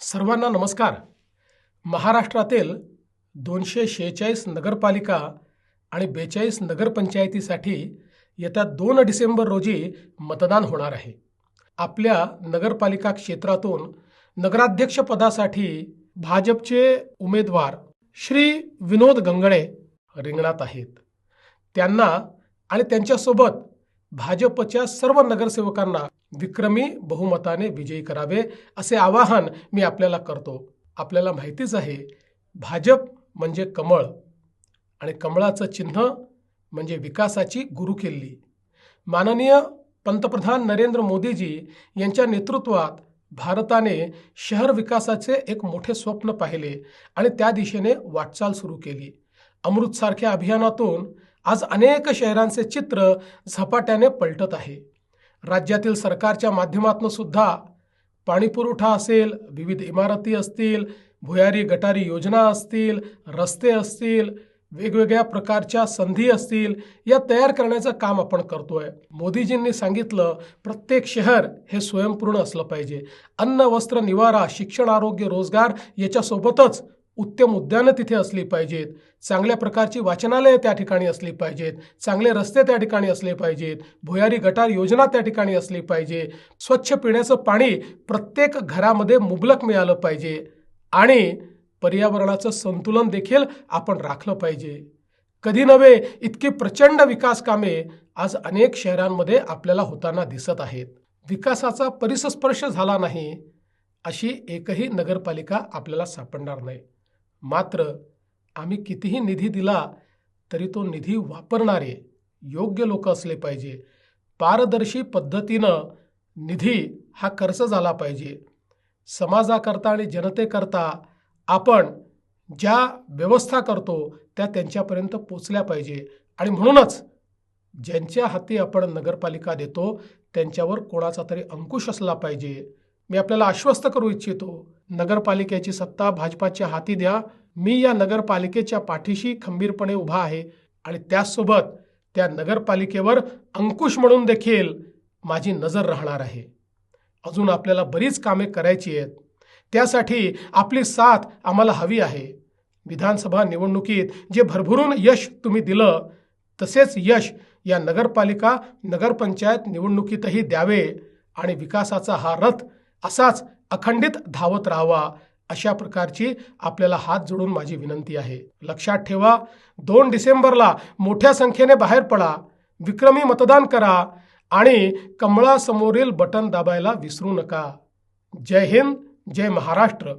सर्वांना नमस्कार. महाराष्ट्रातील 246 नगरपालिका आणि 42 नगरपंचायतीसाठी येत्या 2 डिसेंबर रोजी मतदान होणार आहे. आपल्या नगरपालिका क्षेत्रातून नगराध्यक्ष पदासाठी भाजपचे उमेदवार श्री विनोद गंगणे रिंगणात आहेत. त्यांना आणि त्यांच्यासोबत भाजपच्या सर्व नगरसेवकांना विक्रमी बहुमताने विजयी करावे असे आवाहन मी आपल्याला करतो. आपल्याला माहितीच आहे, भाजप म्हणजे कमळ आणि कमळाचं चिन्ह म्हणजे विकासाची गुरुकिल्ली. माननीय पंतप्रधान नरेंद्र मोदीजी यांच्या नेतृत्वात भारताने शहर विकासाचे एक मोठे स्वप्न पाहिले आणि त्या दिशेने वाटचाल सुरू केली. अमृतसारख्या अभियानातून आज अनेक शहरांचे चित्र झपाट्याने पलटत आहे. राज्यातील सरकारच्या माध्यमातून सुद्धा पाणीपुरवठा असेल, विविध इमारती असतील, भुयारी गटारी योजना असतील, रस्ते असतील, वेगवेगळ्या प्रकारच्या संधी असतील, या तयार करण्याचं काम आपण करतोय. मोदीजींनी सांगितलं, प्रत्येक शहर हे स्वयंपूर्ण असलं पाहिजे. अन्न, वस्त्र, निवारा, शिक्षण, आरोग्य, रोजगार याच्यासोबतच उत्तम उद्यानं तिथे असली पाहिजेत. चांगल्या प्रकारची वाचनालयं त्या ठिकाणी असली पाहिजेत. चांगले रस्ते त्या ठिकाणी असले पाहिजेत. भुयारी गटार योजना त्या ठिकाणी असली पाहिजे. स्वच्छ पिण्याचं पाणी प्रत्येक घरामध्ये मुबलक मिळालं पाहिजे आणि पर्यावरणाचं संतुलन देखील आपण राखलं पाहिजे. कधी नव्हे इतकी प्रचंड विकास कामे आज अनेक शहरांमध्ये आपल्याला होताना दिसत आहेत. विकासाचा परिसस्पर्श झाला नाही अशी एकही नगरपालिका आपल्याला सापडणार नाही. मात्र आम्ही कितीही निधी दिला तरी तो निधी वापरणारे योग्य लोक असले पाहिजे. पारदर्शी पद्धतीनं निधी हा खर्च झाला पाहिजे. समाजाकरता आणि जनतेकरता आपण ज्या व्यवस्था करतो त्या त्यांच्यापर्यंत पोचल्या पाहिजे आणि म्हणूनच ज्यांच्या हाती आपण नगरपालिका देतो त्यांच्यावर कोणाचा तरी अंकुश असला पाहिजे. मी आपल्याला आश्वस्त करू इच्छितो, नगरपालिकेची सत्ता भाजपाच्या हाती द्या. मी या नगरपालिकेच्या पाठीशी खंबीरपणे उभा आहे आणि त्याचसोबत त्या नगरपालिकेवर अंकुश म्हणून देखील माझी नजर राहणार आहे. अजून आपल्याला बरीच कामे करायची आहेत. त्यासाठी आपली साथ आम्हाला हवी आहे. विधानसभा निवडणुकीत जे भरभरून यश तुम्ही दिलं तसेच यश या नगरपालिका नगरपंचायत निवडणुकीतही द्यावे आणि विकासाचा हा रथ असाच अखंडित धावत राहावा अशा प्रकारची आपल्याला हात जोडून माझी विनंती आहे. लक्षात ठेवा, 2 डिसेंबरला मोठ्या संख्येने बाहेर पडा, विक्रमी मतदान करा आणि कमळासमोरील बटन दाबायला विसरू नका. जय हिंद, जय महाराष्ट्र.